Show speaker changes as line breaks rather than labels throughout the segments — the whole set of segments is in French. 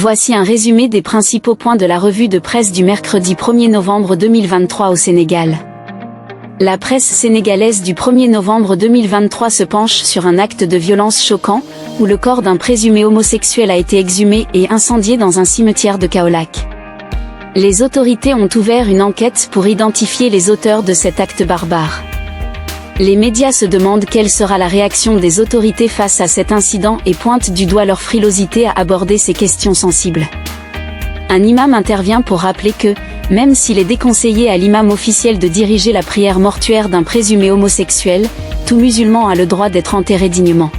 Voici un résumé des principaux points de la revue de presse du mercredi 1er novembre 2023 au Sénégal. La presse sénégalaise du 1er novembre 2023 se penche sur un acte de violence choquant, où le corps d'un présumé homosexuel a été exhumé et incendié dans un cimetière de Kaolack. Les autorités ont ouvert une enquête pour identifier les auteurs de cet acte barbare. Les médias se demandent quelle sera la réaction des autorités face à cet incident et pointent du doigt leur frilosité à aborder ces questions sensibles. Un imam intervient pour rappeler que, même s'il est déconseillé à l'imam officiel de diriger la prière mortuaire d'un présumé homosexuel, tout musulman a le droit d'être enterré dignement.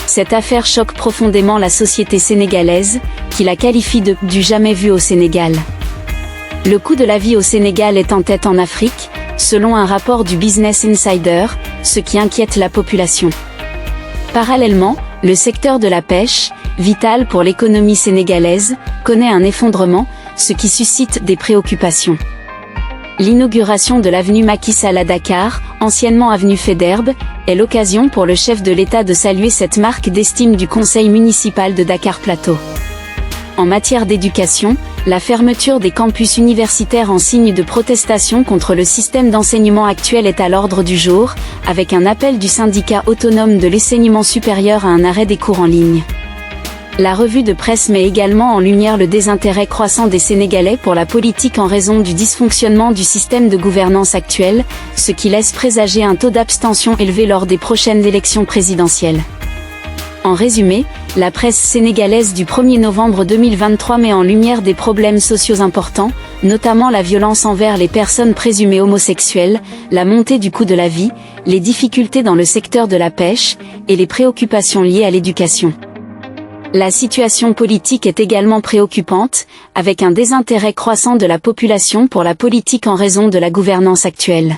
Cette affaire choque profondément la société sénégalaise, qui la qualifie de « du jamais vu au Sénégal ». Le coût de la vie au Sénégal est en tête en Afrique, selon un rapport du Business Insider, ce qui inquiète la population. Parallèlement, le secteur de la pêche, vital pour l'économie sénégalaise, connaît un effondrement, ce qui suscite des préoccupations. L'inauguration de l'avenue Macky Sall à Dakar, anciennement avenue Faidherbe, est l'occasion pour le chef de l'État de saluer cette marque d'estime du conseil municipal de Dakar Plateau. En matière d'éducation, la fermeture des campus universitaires en signe de protestation contre le système d'enseignement actuel est à l'ordre du jour, avec un appel du syndicat autonome de l'enseignement supérieur à un arrêt des cours en ligne. La revue de presse met également en lumière le désintérêt croissant des Sénégalais pour la politique en raison du dysfonctionnement du système de gouvernance actuel, ce qui laisse présager un taux d'abstention élevé lors des prochaines élections présidentielles. En résumé, la presse sénégalaise du 1er novembre 2023 met en lumière des problèmes sociaux importants, notamment la violence envers les personnes présumées homosexuelles, la montée du coût de la vie, les difficultés dans le secteur de la pêche, et les préoccupations liées à l'éducation. La situation politique est également préoccupante, avec un désintérêt croissant de la population pour la politique en raison de la gouvernance actuelle.